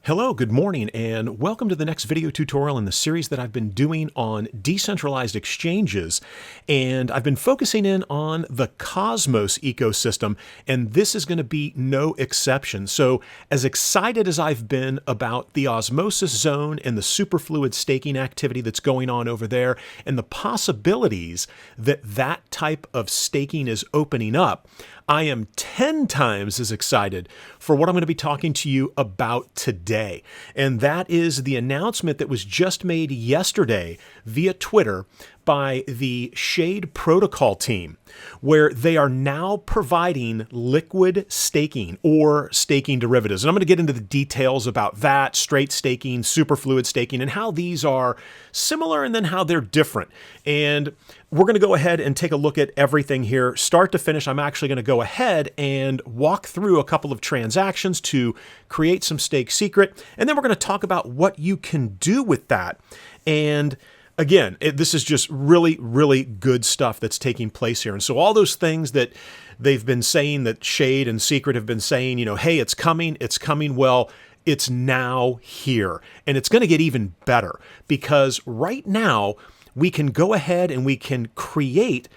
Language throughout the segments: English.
Hello, good morning, and welcome to the next video tutorial in the series that I've been doing on decentralized exchanges. And I've been focusing in on the Cosmos ecosystem, and this is going to be no exception. So as excited as I've been about the osmosis zone and the superfluid staking activity that's going on over there and the possibilities that that type of staking is opening up, I am 10 times as excited for what I'm going to be talking to you about today. And that is the announcement that was just made yesterday via Twitter by the Shade Protocol team, where they are now providing liquid staking or staking derivatives. And I'm going to get into the details about that, straight staking, superfluid staking, and how these are similar and then how they're different. And we're going to go ahead and take a look at everything here, start to finish. I'm actually going to go ahead and walk through a couple of transactions to create some stake secret. And then we're going to talk about what you can do with that. And again, this is just really, really good stuff that's taking place here. And so all those things that they've been saying, that Shade and Secret have been saying, hey, it's coming. Well, it's now here. And it's going to get even better because right now we can go ahead and we can create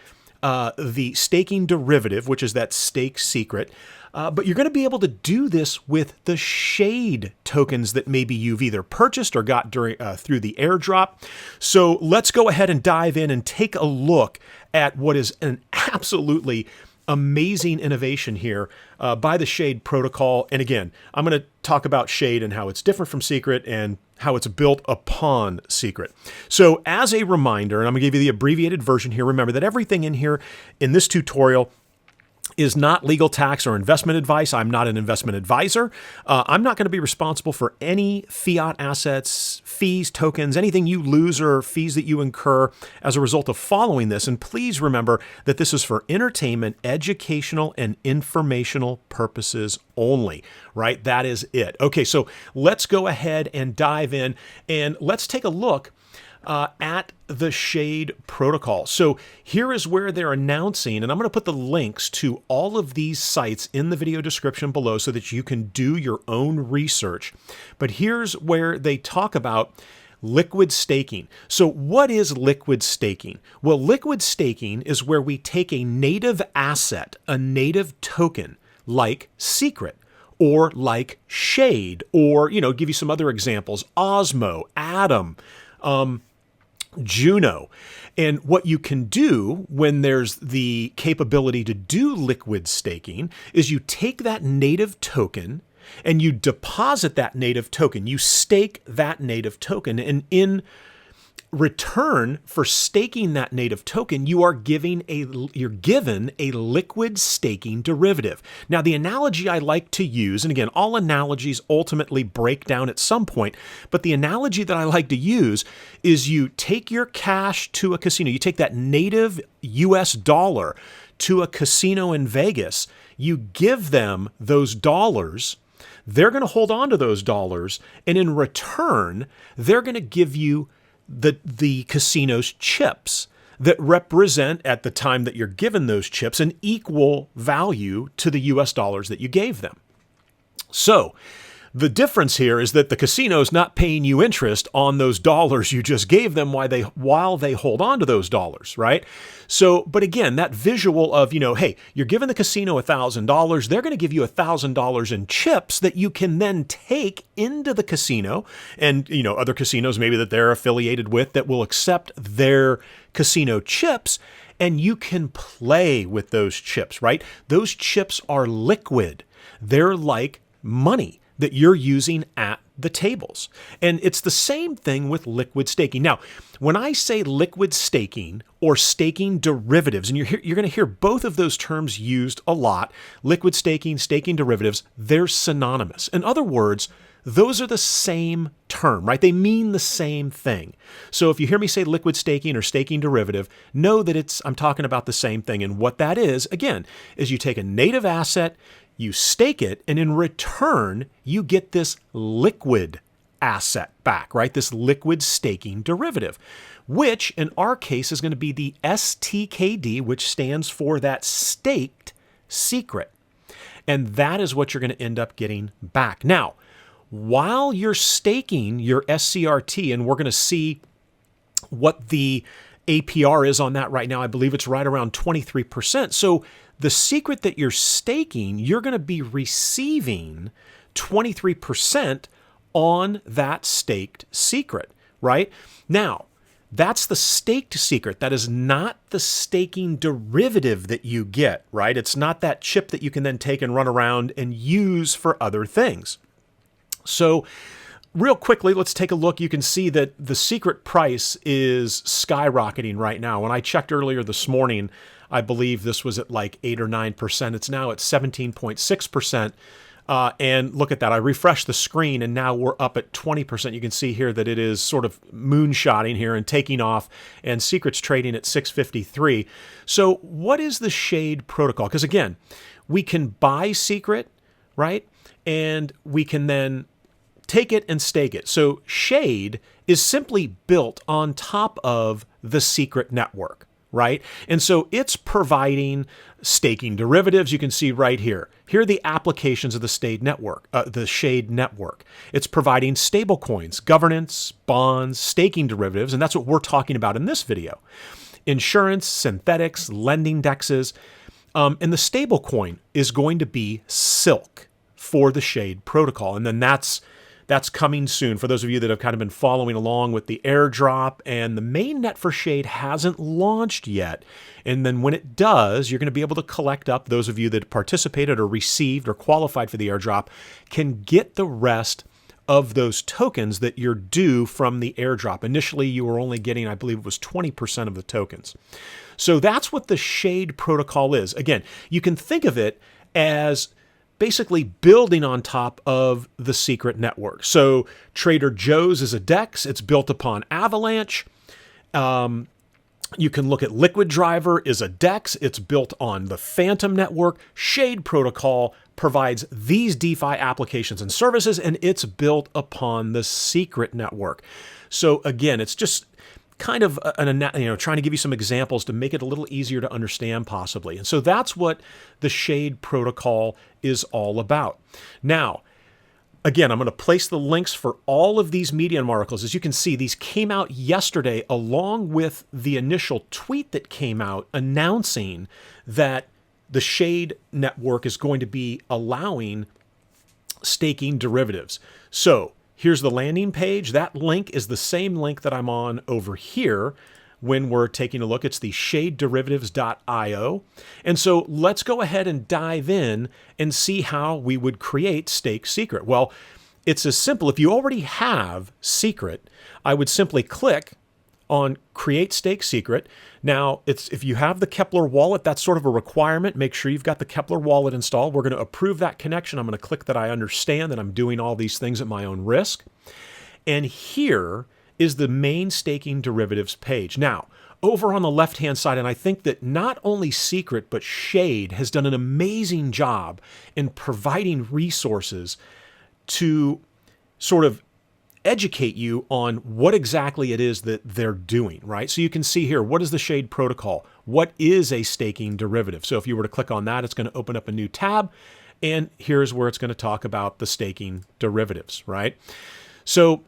the staking derivative, which is that stake secret. But you're going to be able to do this with the Shade tokens that maybe you've either purchased or got through the airdrop. So let's go ahead and dive in and take a look at what is an absolutely amazing innovation here by the Shade protocol. And again, I'm going to talk about Shade and how it's different from Secret and how it's built upon Secret. So as a reminder, and I'm going to give you the abbreviated version here, remember that everything in here in this tutorial is not legal tax or investment advice. I'm not an investment advisor. I'm not going to be responsible for any fiat assets, fees, tokens, anything you lose or fees that you incur as a result of following this. And please remember that this is for entertainment, educational, and informational purposes only, right? That is it. Okay, so let's go ahead and dive in and let's take a look at the Shade protocol. So here is where they're announcing, and I'm going to put the links to all of these sites in the video description below so that you can do your own research. But here's where they talk about liquid staking. So what is liquid staking? Well, liquid staking is where we take a native asset, a native token like Secret, or like Shade, or, give you some other examples, Osmo, Atom, Juno. And what you can do when there's the capability to do liquid staking is you take that native token and you deposit that native token. You stake that native token, and in return for staking that native token, you're given a liquid staking derivative. Now, the analogy I like to use, and again, all analogies ultimately break down at some point, but the analogy that I like to use is you take your cash to a casino, you take that native US dollar to a casino in Vegas, you give them those dollars, they're going to hold on to those dollars, and in return, they're going to give you the casino's chips that represent, at the time that you're given those chips, an equal value to the US dollars that you gave them. So the difference here is that the casino's not paying you interest on those dollars you just gave them while they hold on to those dollars, right? So, but again, that visual of, hey, you're giving the casino $1,000, they're going to give you $1,000 in chips that you can then take into the casino and, other casinos maybe that they're affiliated with that will accept their casino chips, and you can play with those chips, right? Those chips are liquid. They're like money that you're using at the tables. And it's the same thing with liquid staking. Now, when I say liquid staking or staking derivatives, and you're going to hear both of those terms used a lot, liquid staking, staking derivatives, they're synonymous. In other words, those are the same term, right? They mean the same thing. So if you hear me say liquid staking or staking derivative, know that I'm talking about the same thing. And what that is, again, is you take a native asset, you stake it, and in return, you get this liquid asset back, right? This liquid staking derivative, which in our case is going to be the stkd, which stands for that staked secret. And that is what you're going to end up getting back. Now, while you're staking your SCRT, and we're going to see what the APR is on that right now. I believe it's right around 23%. So the secret that you're staking, you're going to be receiving 23% on that staked secret, right? Now, that's the staked secret. That is not the staking derivative that you get, right? It's not that chip that you can then take and run around and use for other things. So real quickly, let's take a look. You can see that the secret price is skyrocketing right now. When I checked earlier this morning, I believe this was at like 8 or 9%. It's now at 17.6%. And look at that. I refreshed the screen and now we're up at 20%. You can see here that it is sort of moonshotting here and taking off, and Secret's trading at 653. So what is the Shade protocol? Because again, we can buy Secret, right? And we can then take it and stake it. So Shade is simply built on top of the Secret network, right? And so it's providing staking derivatives. You can see right here. Here are the applications of the Shade network. It's providing stable coins, governance, bonds, staking derivatives, and that's what we're talking about in this video. Insurance, synthetics, lending dexes, and the stable coin is going to be Silk for the Shade protocol, and then that's coming soon for those of you that have kind of been following along with the airdrop. And the mainnet for Shade hasn't launched yet. And then when it does, you're going to be able to collect up, those of you that participated or received or qualified for the airdrop can get the rest of those tokens that you're due from the airdrop. Initially, you were only getting, I believe it was 20% of the tokens. So that's what the Shade protocol is. Again, you can think of it as basically building on top of the Secret network. So Trader Joe's is a DEX. It's built upon Avalanche. You can look at Liquid Driver is a DEX. It's built on the Phantom network. Shade protocol provides these DeFi applications and services, and it's built upon the Secret network. So again, it's just kind of trying to give you some examples to make it a little easier to understand possibly. And so that's what the Shade protocol is all about. Now, again, I'm going to place the links for all of these Medium articles. As you can see, these came out yesterday along with the initial tweet that came out announcing that the Shade network is going to be allowing staking derivatives. So here's the landing page. That link is the same link that I'm on over here when we're taking a look. It's the shadederivatives.io. And so let's go ahead and dive in and see how we would create Stake Secret. Well, it's as simple. If you already have Secret, I would simply click on Create Stake Secret. Now, if you have the Kepler wallet, that's sort of a requirement. Make sure you've got the Kepler wallet installed. We're going to approve that connection. I'm going to click that I understand that I'm doing all these things at my own risk. And here is the main staking derivatives page. Now, over on the left-hand side, and I think that not only Secret, but Shade has done an amazing job in providing resources to sort of educate you on what exactly it is that they're doing, right? So you can see here, what is the Shade protocol? What is a staking derivative? So if you were to click on that, it's going to open up a new tab, and here's where it's going to talk about the staking derivatives, right? So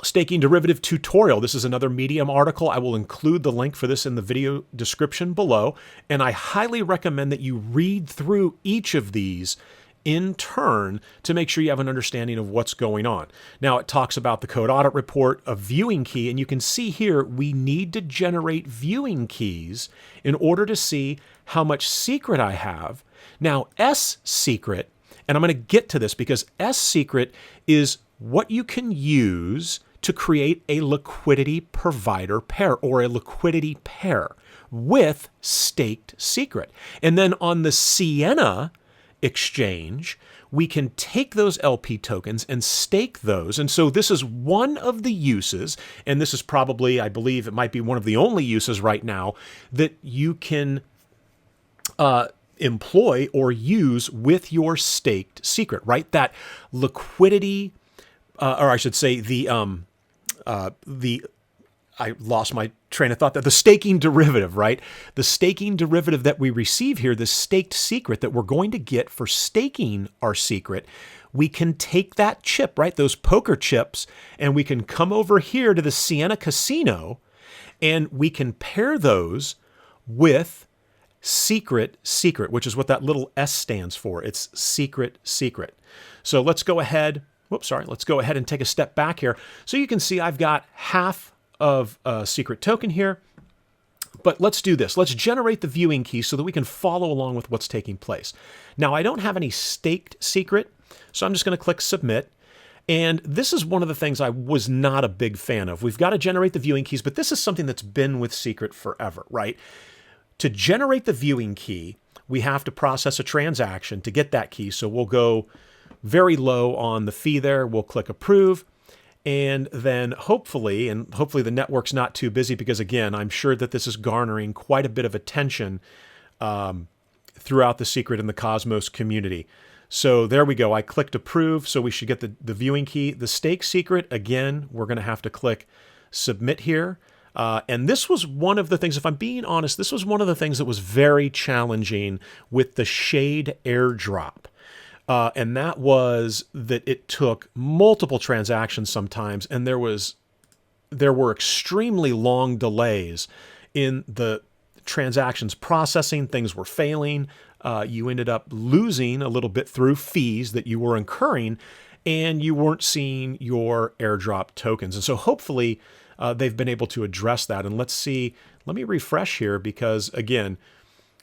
staking derivative tutorial. This is another Medium article. I will include the link for this in the video description below, and I highly recommend that you read through each of these in turn to make sure you have an understanding of what's going on. Now, it talks about the code audit report, a viewing key, and you can see here we need to generate viewing keys in order to see how much Secret I have. Now, sSCRT, and I'm going to get to this because sSCRT is what you can use to create a liquidity provider pair or a liquidity pair with staked Secret. And then on the Sienna exchange, we can take those LP tokens and stake those. And so this is one of the uses, and this is probably, I believe it might be one of the only uses right now that you can employ or use with your staked Secret, right? That liquidity, or I should say I lost my train of thought there. The staking derivative, right? The staking derivative that we receive here, the staked Secret that we're going to get for staking our Secret, we can take that chip, right, those poker chips, and we can come over here to the Sienna Casino, and we can pair those with Secret SCRT, which is what that little S stands for. It's Secret SCRT. So let's go ahead. Let's go ahead and take a step back here. So you can see I've got half of a secret token here. But let's do this. Let's generate the viewing key so that we can follow along with what's taking place. Now, I don't have any staked secret, so I'm just going to click Submit. And this is one of the things I was not a big fan of. We've got to generate the viewing keys, but this is something that's been with Secret forever, right? To generate the viewing key, we have to process a transaction to get that key. So we'll go very low on the fee there. We'll click Approve. And then hopefully the network's not too busy because, again, I'm sure that this is garnering quite a bit of attention throughout the Secret and the Cosmos community. So there we go. I clicked Approve, so we should get the viewing key. The stake secret, again, we're going to have to click Submit here. And this was one of the things, if I'm being honest, this was one of the things that was very challenging with the Shade airdrop. And that was that it took multiple transactions sometimes, and there were extremely long delays in the transactions processing. Things were failing. You ended up losing a little bit through fees that you were incurring, and you weren't seeing your airdrop tokens. And so hopefully they've been able to address that. And let's see, let me refresh here because, again,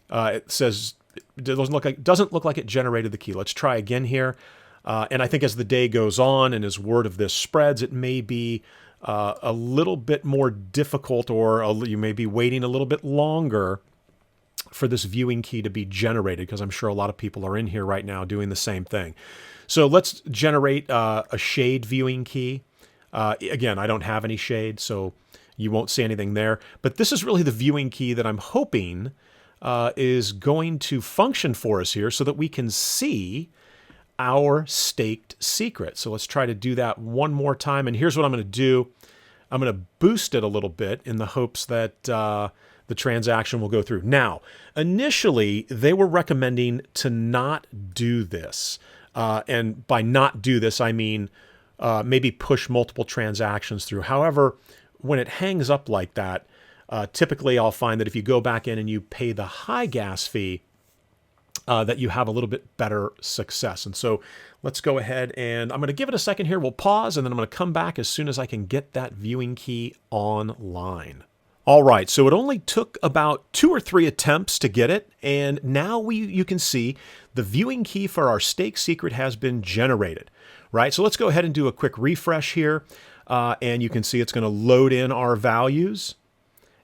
it says it doesn't look like it generated the key. Let's try again here. And I think as the day goes on and as word of this spreads, it may be a little bit more difficult, or you may be waiting a little bit longer for this viewing key to be generated, because I'm sure a lot of people are in here right now doing the same thing. So let's generate a shade viewing key. Again, I don't have any shade, so you won't see anything there. But this is really the viewing key that I'm hoping is going to function for us here so that we can see our staked secret. So let's try to do that one more time. And here's what I'm going to do. I'm going to boost it a little bit in the hopes that the transaction will go through. Now, initially, they were recommending to not do this. And by not do this, I mean maybe push multiple transactions through. However, when it hangs up like that, typically I'll find that if you go back in and you pay the high gas fee, that you have a little bit better success. And so let's go ahead and I'm going to give it a second here. We'll pause, and then I'm going to come back as soon as I can get that viewing key online. All right, so it only took about 2 or 3 attempts to get it, and now you can see the viewing key for our stake secret has been generated, right? So let's go ahead and do a quick refresh here, and you can see it's going to load in our values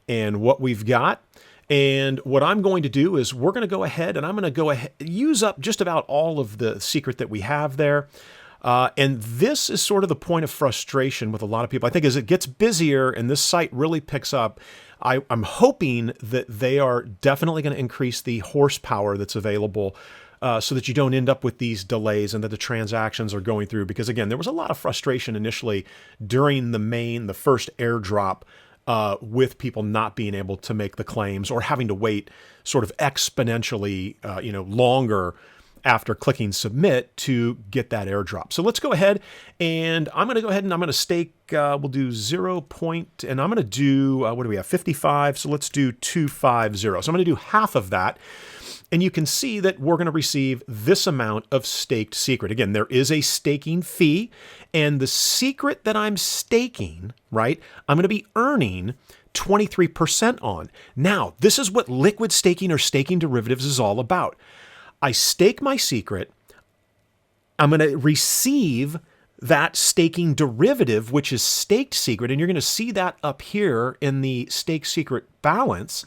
and what we've got. And what I'm going to do is we're going to go ahead and I'm going to go ahead use up just about all of the secret that we have there. And this is sort of the point of frustration with a lot of people. I think as it gets busier and this site really picks up, I'm hoping that they are definitely going to increase the horsepower that's available so that you don't end up with these delays and that the transactions are going through. Because again, there was a lot of frustration initially during the first airdrop with people not being able to make the claims or having to wait sort of exponentially, longer after clicking submit to get that airdrop. So let's go ahead and I'm going to stake, we'll do 0. And I'm going to do, what do we have? 55. So let's do 250. So I'm going to do half of that. And you can see that we're going to receive this amount of staked secret. Again, there is a staking fee, and the secret that I'm staking, right, I'm going to be earning 23% on. Now, this is what liquid staking or staking derivatives is all about. I stake my secret. I'm going to receive that staking derivative, which is staked secret, and you're going to see that up here in the stake secret balance.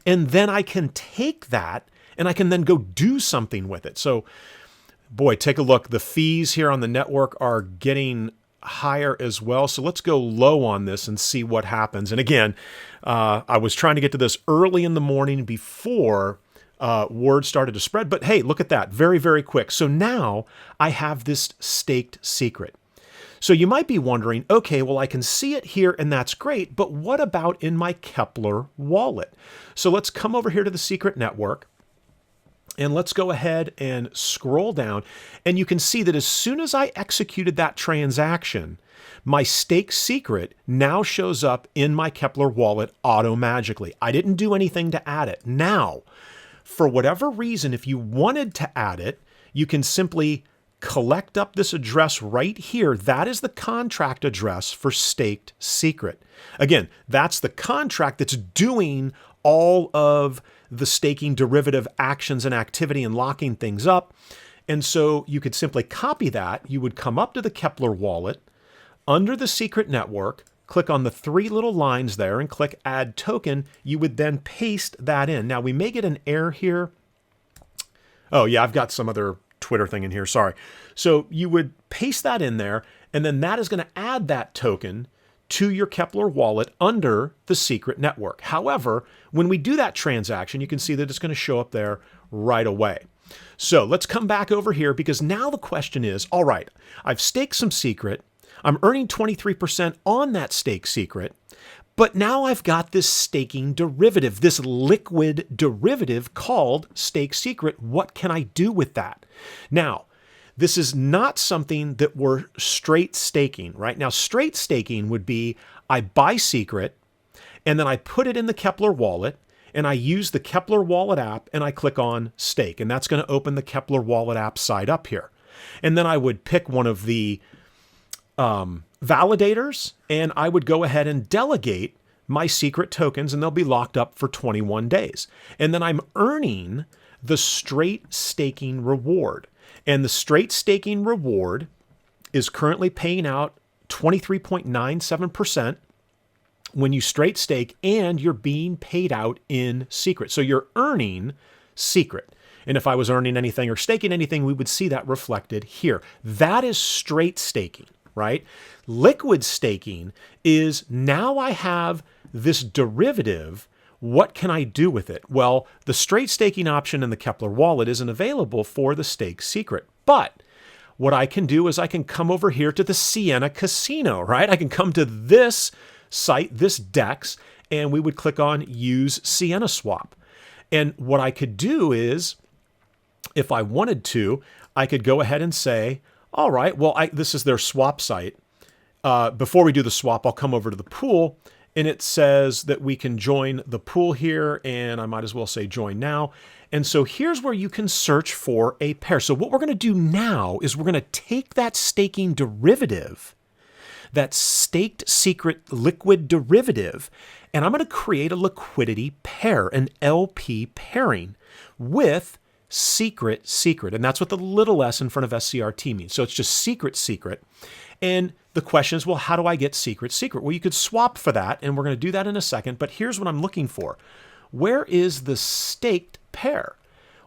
And then I can take that and I can then go do something with it. So, boy, take a look. The fees here on the network are getting higher as well. So let's go low on this and see what happens. And again, I was trying to get to this early in the morning before word started to spread. But hey, look at that. Very, very quick. So now I have this staked secret. So you might be wondering, okay, well, I can see it here and that's great, but what about in my Kepler wallet? So let's come over here to the secret network. And let's go ahead and scroll down. And you can see that as soon as I executed that transaction, my staked secret now shows up in my Kepler wallet auto-magically. I didn't do anything to add it. Now, for whatever reason, if you wanted to add it, you can simply collect up this address right here. That is the contract address for staked secret. Again, that's the contract that's doing all of the staking derivative actions and activity and locking things up. And so you could simply copy that. You would come up to the Kepler wallet under the secret network, click on the three little lines there and click add token. You would then paste that in. Now we may get an error here. Oh yeah, I've got some other Twitter thing in here, sorry. So you would paste that in there, and then that is going to add that token to your Kepler wallet under the secret network. However, when we do that transaction, you can see that it's going to show up there right away. So let's come back over here, because now the question is, all right, I've staked some secret. I'm earning 23% on that stake secret, but now I've got this staking derivative, this liquid derivative called stake secret. What can I do with that? Now, this is not something that we're straight staking, right? Now, straight staking would be I buy secret and then I put it in the Kepler wallet and I use the Kepler wallet app and I click on stake, and that's going to open the Kepler wallet app side up here. And then I would pick one of the validators and I would go ahead and delegate my secret tokens, and they'll be locked up for 21 days. And then I'm earning the straight staking reward. And the straight staking reward is currently paying out 23.97% when you straight stake, and you're being paid out in secret. So you're earning secret. And if I was earning anything or staking anything, we would see that reflected here. That is straight staking, right? Liquid staking is now I have this derivative. What can I do with it? Well, the straight staking option in the Kepler wallet isn't available for the stake secret. But what I can do is I can come over here to the Sienna Casino, right? I can come to this site, this DEX, and we would click on use Sienna Swap. And what I could do is, if I wanted to, I could go ahead and say, all right, well, this is their swap site. Before we do the swap, I'll come over to the pool, and it says that we can join the pool here, and I might as well say join now. And so here's where you can search for a pair. So what we're going to do now is we're going to take that staking derivative, that staked secret liquid derivative, and I'm going to create a liquidity pair, an LP pairing with secret secret. And that's what the little s in front of SCRT means. So it's just secret secret. And the question is, well, how do I get secret secret? Well, you could swap for that, and we're going to do that in a second. But here's what I'm looking for. Where is the staked pair?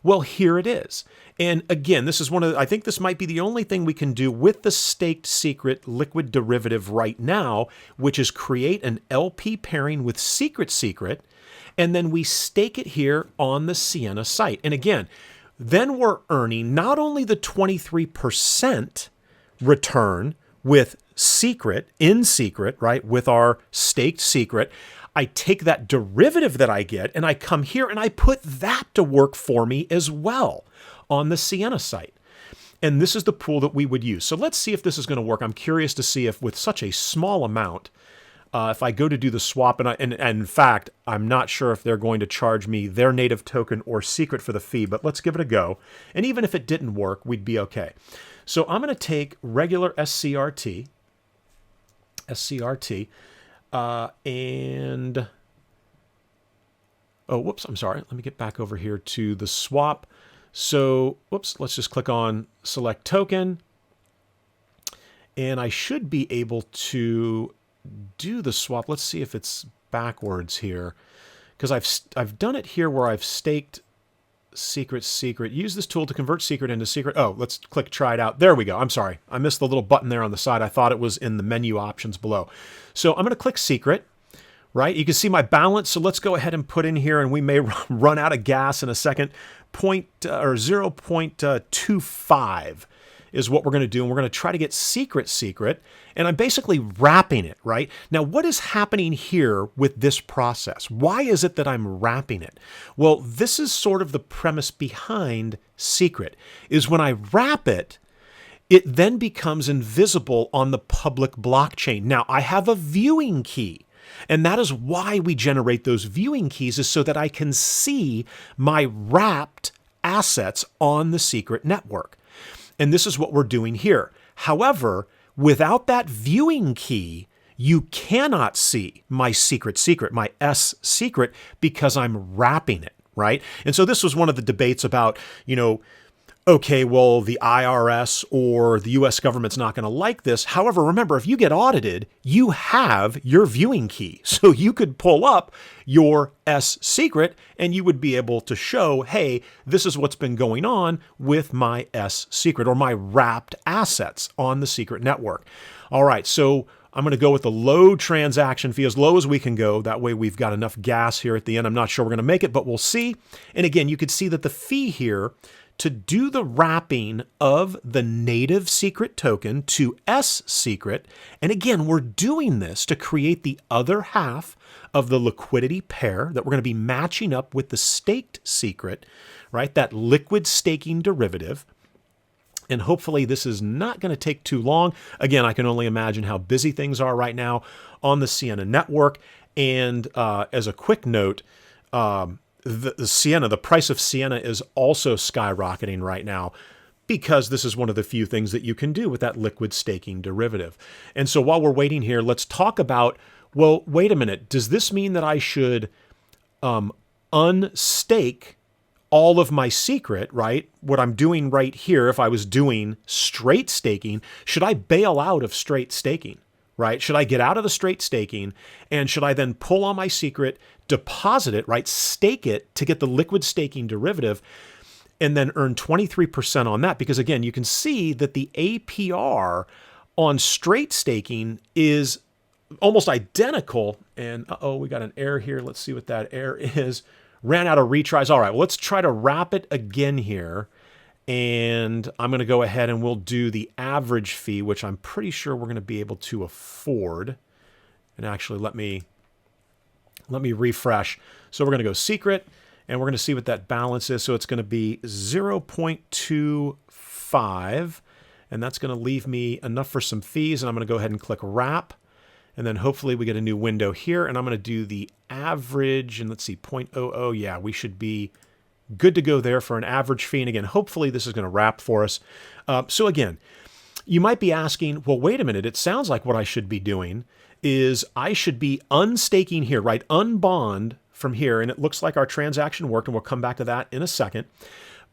Well, here it is. And again, this is I think this might be the only thing we can do with the staked secret liquid derivative right now, which is create an LP pairing with secret secret, and then we stake it here on the Sienna site. And again, then we're earning not only the 23% return with secret, in secret, right, with our staked secret. I take that derivative that I get and I come here and I put that to work for me as well on the Sienna site. And this is the pool that we would use. So let's see if this is going to work. I'm curious to see if with such a small amount, if I go to do the swap, and in fact, I'm not sure if they're going to charge me their native token or secret for the fee, but let's give it a go. And even if it didn't work, we'd be okay. So I'm going to take regular sSCRT, and, oh, whoops, I'm sorry. Let me get back over here to the swap. So, whoops, let's just click on select token. And I should be able to do the swap. Let's see if it's backwards here, because I've done it here where I've staked secret. Use this tool to convert secret into secret. Oh, let's click try it out. There we go. I'm sorry. I missed the little button there on the side. I thought it was in the menu options below. So I'm going to click secret, right? You can see my balance. So let's go ahead and put in here, and we may run out of gas in a second, 0.25. is what we're going to do, and we're going to try to get secret secret, and I'm basically wrapping it, right? Now, what is happening here with this process? Why is it that I'm wrapping it? Well, this is sort of the premise behind secret, is when I wrap it, it then becomes invisible on the public blockchain. Now, I have a viewing key, and that is why we generate those viewing keys, is so that I can see my wrapped assets on the secret network. And this is what we're doing here. However, without that viewing key, you cannot see my secret secret, my sSCRT, because I'm wrapping it, right? And so this was one of the debates about, okay, well, the IRS or the US government's not going to like this. However, remember, if you get audited, you have your viewing key. So you could pull up your sSCRT and you would be able to show, hey, this is what's been going on with my sSCRT or my wrapped assets on the secret network. All right, so I'm going to go with the low transaction fee, as low as we can go. That way we've got enough gas here at the end. I'm not sure we're going to make it, but we'll see. And again, you could see that the fee here to do the wrapping of the native secret token to sSCRT, and again, we're doing this to create the other half of the liquidity pair that we're going to be matching up with the staked secret, right? That liquid staking derivative. And hopefully this is not going to take too long. Again, I can only imagine how busy things are right now on the Sienna network. And as a quick note, the price of Sienna is also skyrocketing right now because this is one of the few things that you can do with that liquid staking derivative. And so while we're waiting here, let's talk about, well, wait a minute. Does this mean that I should unstake all of my secret, right? What I'm doing right here, if I was doing straight staking, should I bail out of straight staking? Right? Should I get out of the straight staking, and should I then pull on my secret, deposit it, right? Stake it to get the liquid staking derivative and then earn 23% on that? Because again, you can see that the APR on straight staking is almost identical. And we got an error here. Let's see what that error is. Ran out of retries. All right, well, let's try to wrap it again here. And I'm going to go ahead and we'll do the average fee, which I'm pretty sure we're going to be able to afford. And actually, let me refresh. So we're going to go secret, and we're going to see what that balance is. So it's going to be 0.25, and that's going to leave me enough for some fees. And I'm going to go ahead and click wrap. And then hopefully we get a new window here, and I'm going to do the average, and let's see, 0.00. Yeah, we should be good to go there for an average fee. And again, hopefully this is going to wrap for us. So again, you might be asking, well, wait a minute. It sounds like what I should be doing is I should be unstaking here, right? Unbond from here. And it looks like our transaction worked, and we'll come back to that in a second.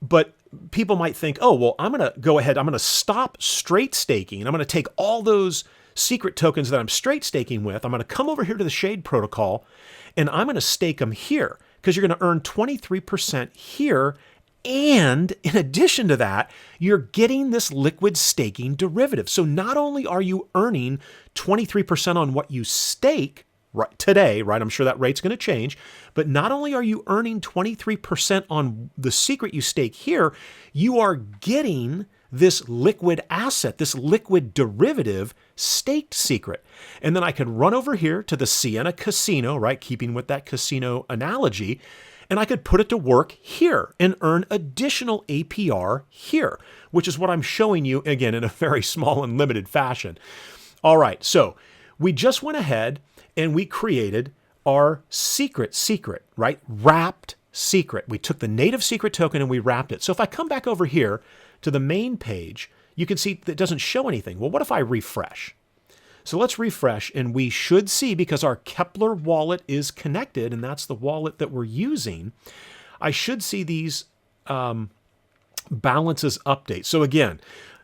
But people might think, oh, well, I'm going to go ahead. I'm going to stop straight staking. I'm going to take all those secret tokens that I'm straight staking with. I'm going to come over here to the Shade protocol, and I'm going to stake them here, because you're going to earn 23% here. And in addition to that, you're getting this liquid staking derivative. So not only are you earning 23% on what you stake right today, right? I'm sure that rate's going to change, but not only are you earning 23% on the secret you stake here, you are getting this liquid asset, this liquid derivative staked secret. And then I could run over here to the Sienna casino, right? Keeping with that casino analogy. And I could put it to work here and earn additional APR here, which is what I'm showing you, again, in a very small and limited fashion. All right, so we just went ahead and we created our secret, right? Wrapped secret. We took the native secret token and we wrapped it. So if I come back over here to the main page, you can see that it doesn't show anything. Well, what if I refresh? So let's refresh, and we should see, because our Kepler wallet is connected, and that's the wallet that we're using, I should see these balances update. So again,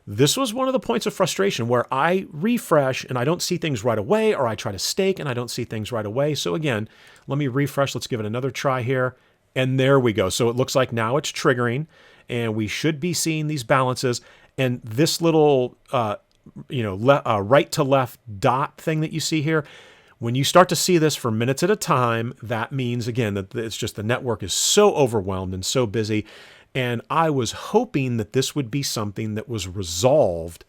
this was one of the points of frustration where I refresh and I don't see things right away, or I try to stake and I don't see things right away. So again, let me refresh. Let's give it another try here. And there we go. So it looks like now it's triggering, and we should be seeing these balances. And this little right to left dot thing that you see here, when you start to see this for minutes at a time, that means, again, that it's just the network is so overwhelmed and so busy. And I was hoping that this would be something that was resolved.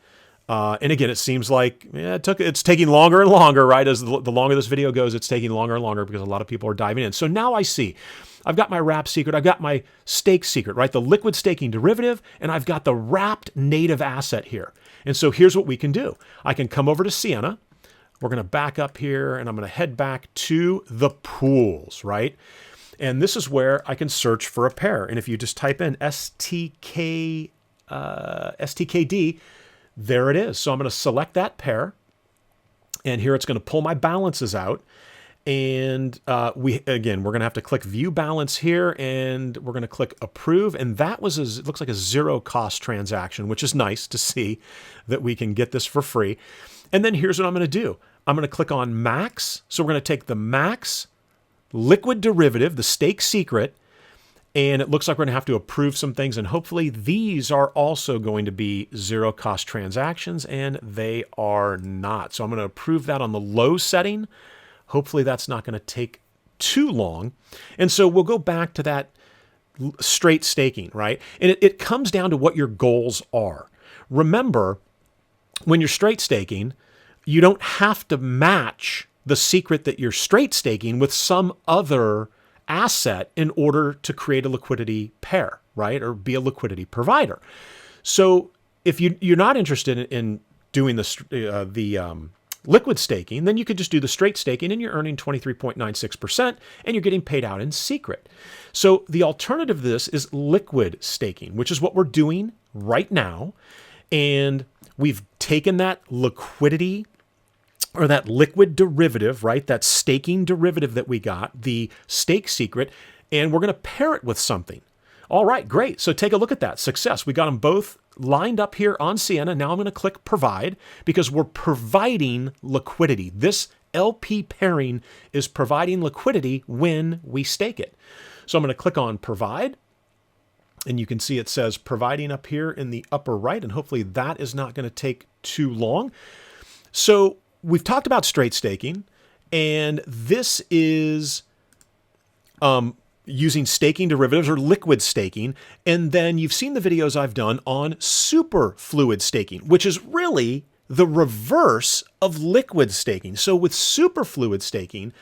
And again, it seems like it's taking longer and longer, right? As the longer this video goes, it's taking longer and longer because a lot of people are diving in. So now I see, I've got my wrap secret, I've got my stake secret, right? The liquid staking derivative, and I've got the wrapped native asset here. And so here's what we can do. I can come over to Sienna. We're going to back up here, and I'm going to head back to the pools, right? And this is where I can search for a pair. And if you just type in stkd, there it is. So I'm going to select that pair, and here it's going to pull my balances out. And we're going to have to click View Balance here, and we're going to click Approve. And that was it looks like a zero cost transaction, which is nice to see that we can get this for free. And then here's what I'm going to do. I'm going to click on Max. So we're going to take the Max liquid derivative, the stake secret, and it looks like we're going to have to approve some things, and hopefully these are also going to be zero cost transactions, and they are not. So I'm going to approve that on the low setting. Hopefully that's not going to take too long. And so we'll go back to that straight staking, right? And it comes down to what your goals are. Remember, when you're straight staking, you don't have to match the secret that you're straight staking with some other asset in order to create a liquidity pair, right? Or be a liquidity provider. So if you're not interested in doing the liquid staking, then you could just do the straight staking and you're earning 23.96% and you're getting paid out in secret. So the alternative to this is liquid staking, which is what we're doing right now. And we've taken that liquidity or that liquid derivative, right? That staking derivative that we got, the stake secret, and we're going to pair it with something. All right, great. So take a look at that. Success. We got them both lined up here on Sienna. Now I'm going to click Provide because we're providing liquidity. This LP pairing is providing liquidity when we stake it. So I'm going to click on Provide, and you can see it says Providing up here in the upper right, and hopefully that is not going to take too long. So we've talked about straight staking, and this is using staking derivatives or liquid staking. And then you've seen the videos I've done on super fluid staking, which is really the reverse of liquid staking. So with super fluid staking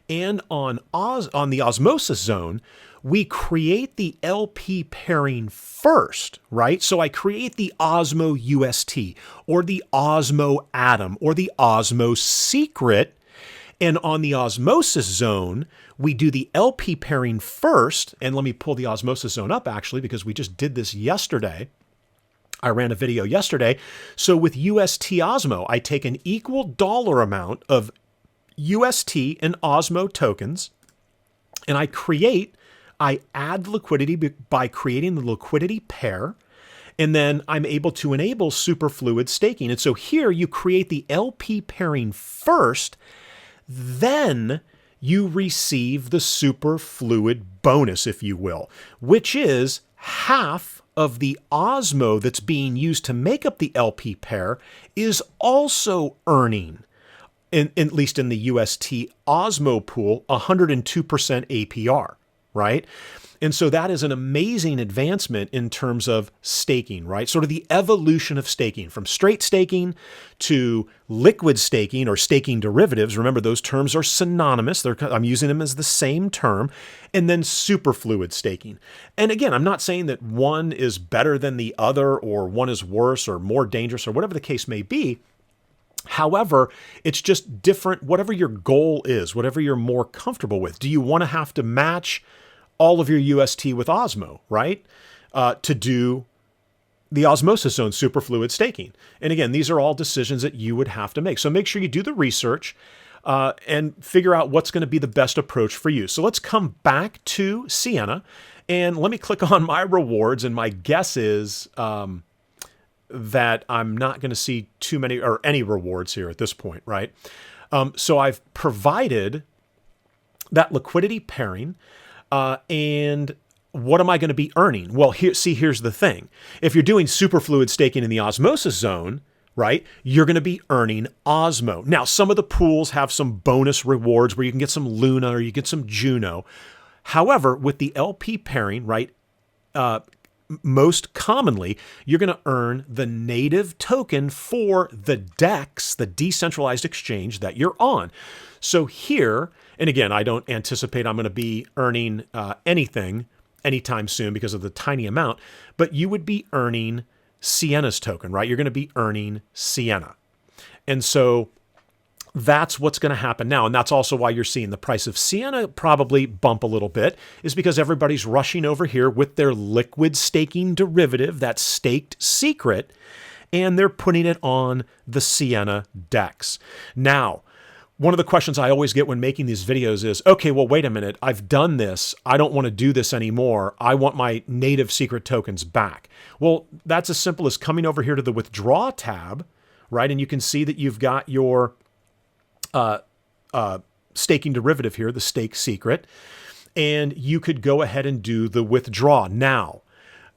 and on the osmosis zone, we create the LP pairing first, right? So I create the Osmo UST or the Osmo Atom or the Osmo Secret. And on the osmosis zone, we do the LP pairing first. And let me pull the osmosis zone up actually, because we just did this yesterday. I ran a video yesterday. So with UST Osmo, I take an equal dollar amount of UST and Osmo tokens, and I add liquidity by creating the liquidity pair, and then I'm able to enable superfluid staking. And so here you create the LP pairing first, then you receive the superfluid bonus, if you will, which is half of the Osmo that's being used to make up the LP pair is also earning, at least in the UST Osmo pool, 102% APR. Right? And so that is an amazing advancement in terms of staking, right? Sort of the evolution of staking from straight staking to liquid staking or staking derivatives. Remember, those terms are synonymous. I'm using them as the same term. And then superfluid staking. And again, I'm not saying that one is better than the other or one is worse or more dangerous or whatever the case may be. However, it's just different, whatever your goal is, whatever you're more comfortable with. Do you want to have to match all of your UST with Osmo, right? To do the osmosis zone superfluid staking. And again, these are all decisions that you would have to make. So make sure you do the research and figure out what's going to be the best approach for you. So let's come back to Sienna and let me click on my rewards. And my guess is that I'm not going to see too many or any rewards here at this point, right? So I've provided that liquidity pairing, and what am I going to be earning? Well, here's the thing. If you're doing superfluid staking in the osmosis zone, right, you're going to be earning Osmo. Now, some of the pools have some bonus rewards where you can get some Luna or you get some Juno. However, with the LP pairing, right, most commonly, you're going to earn the native token for the DEX, the decentralized exchange that you're on. So here, and again, I don't anticipate I'm going to be earning anything anytime soon because of the tiny amount, but you would be earning Sienna's token, right? You're going to be earning Sienna. And so that's what's going to happen now. And that's also why you're seeing the price of Sienna probably bump a little bit, is because everybody's rushing over here with their liquid staking derivative, that staked secret, and they're putting it on the Sienna DEX. Now, one of the questions I always get when making these videos is, okay, well, wait a minute. I've done this. I don't want to do this anymore. I want my native secret tokens back. Well, that's as simple as coming over here to the withdraw tab, right? And you can see that you've got your staking derivative here, the stake secret, and you could go ahead and do the withdraw. Now,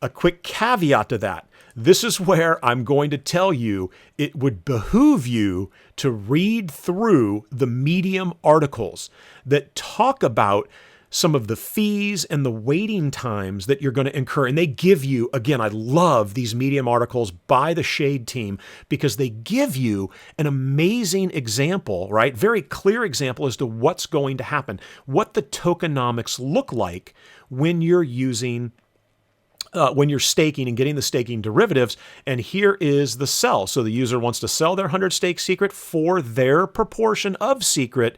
a quick caveat to that. This is where I'm going to tell you it would behoove you to read through the Medium articles that talk about some of the fees and the waiting times that you're going to incur. And they give you, again, I love these Medium articles by the Shade team because they give you an amazing example, right? Very clear example as to what's going to happen, what the tokenomics look like when you're using when you're staking and getting the staking derivatives. And here is the sell. So the user wants to sell their 100 stake secret for their proportion of secret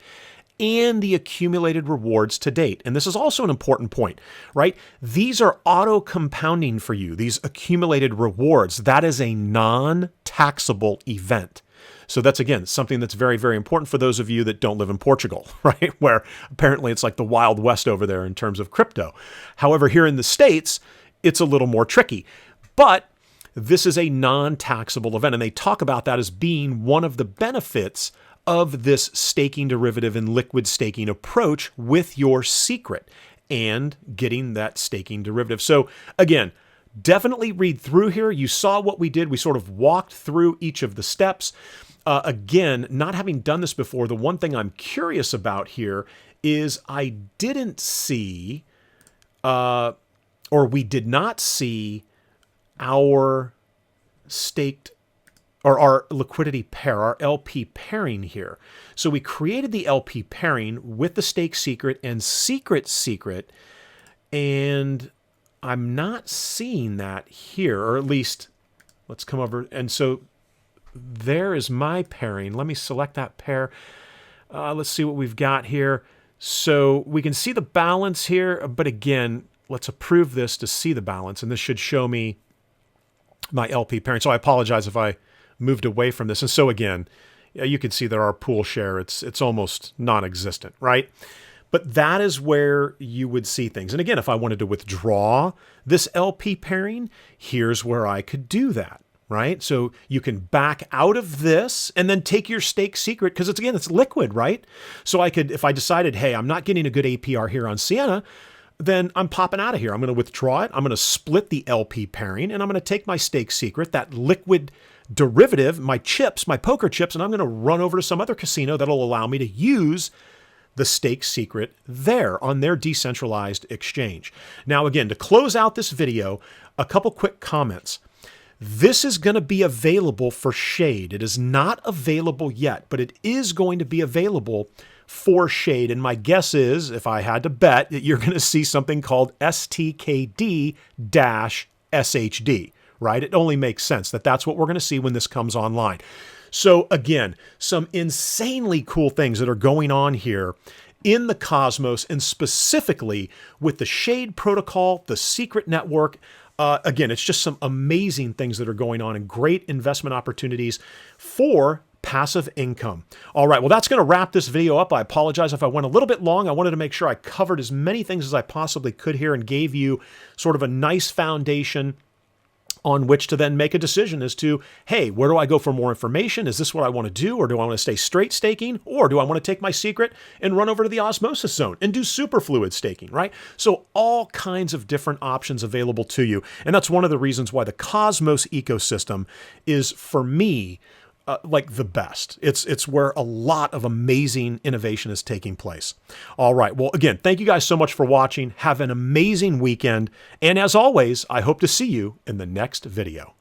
and the accumulated rewards to date. And this is also an important point, right? These are auto compounding for you, these accumulated rewards. That is a non-taxable event. So that's, again, something that's very, very important for those of you that don't live in Portugal, right? Where apparently it's like the Wild West over there in terms of crypto. However, here in the States, it's a little more tricky. But this is a non-taxable event, and they talk about that as being one of the benefits of this staking derivative and liquid staking approach with your secret and getting that staking derivative. So again, definitely read through here. You saw what we did. We sort of walked through each of the steps. Again, not having done this before, the one thing I'm curious about here is I didn't see, or we did not see our staked or our liquidity pair, our LP pairing here. So we created the LP pairing with the stake secret and secret, and I'm not seeing that here, or at least let's come over. And so there is my pairing. Let me select that pair. Let's see what we've got here. So we can see the balance here, but again, let's approve this to see the balance, and this should show me my LP pairing. So I apologize if I moved away from this. And so again, you can see that our pool share, it's almost non-existent, right? But that is where you would see things. And again, if I wanted to withdraw this LP pairing, here's where I could do that, right? So you can back out of this and then take your stake secret, because it's, again, it's liquid, right? So I could, if I decided, hey, I'm not getting a good APR here on Sienna, then I'm popping out of here. I'm going to withdraw it. I'm going to split the LP pairing, and I'm going to take my stake secret, that liquid derivative, my chips, my poker chips, and I'm going to run over to some other casino that'll allow me to use the stake secret there on their decentralized exchange. Now, again, to close out this video, a couple quick comments. This is going to be available for Shade. It is not available yet, but it is going to be available for Shade. And my guess is, if I had to bet, that you're going to see something called stkd-SCRT, right? It only makes sense that that's what we're going to see when this comes online. So again, some insanely cool things that are going on here in the Cosmos, and specifically with the Shade protocol, the secret network. Again, it's just some amazing things that are going on and great investment opportunities for passive income. All right, well, that's going to wrap this video up. I apologize if I went a little bit long. I wanted to make sure I covered as many things as I possibly could here and gave you sort of a nice foundation on which to then make a decision as to, hey, where do I go for more information? Is this what I want to do? Or do I want to stay straight staking? Or do I want to take my secret and run over to the osmosis zone and do superfluid staking, right? So all kinds of different options available to you. And that's one of the reasons why the Cosmos ecosystem is, for me, like the best. It's where a lot of amazing innovation is taking place. All right. Well, again, thank you guys so much for watching. Have an amazing weekend. And as always, I hope to see you in the next video.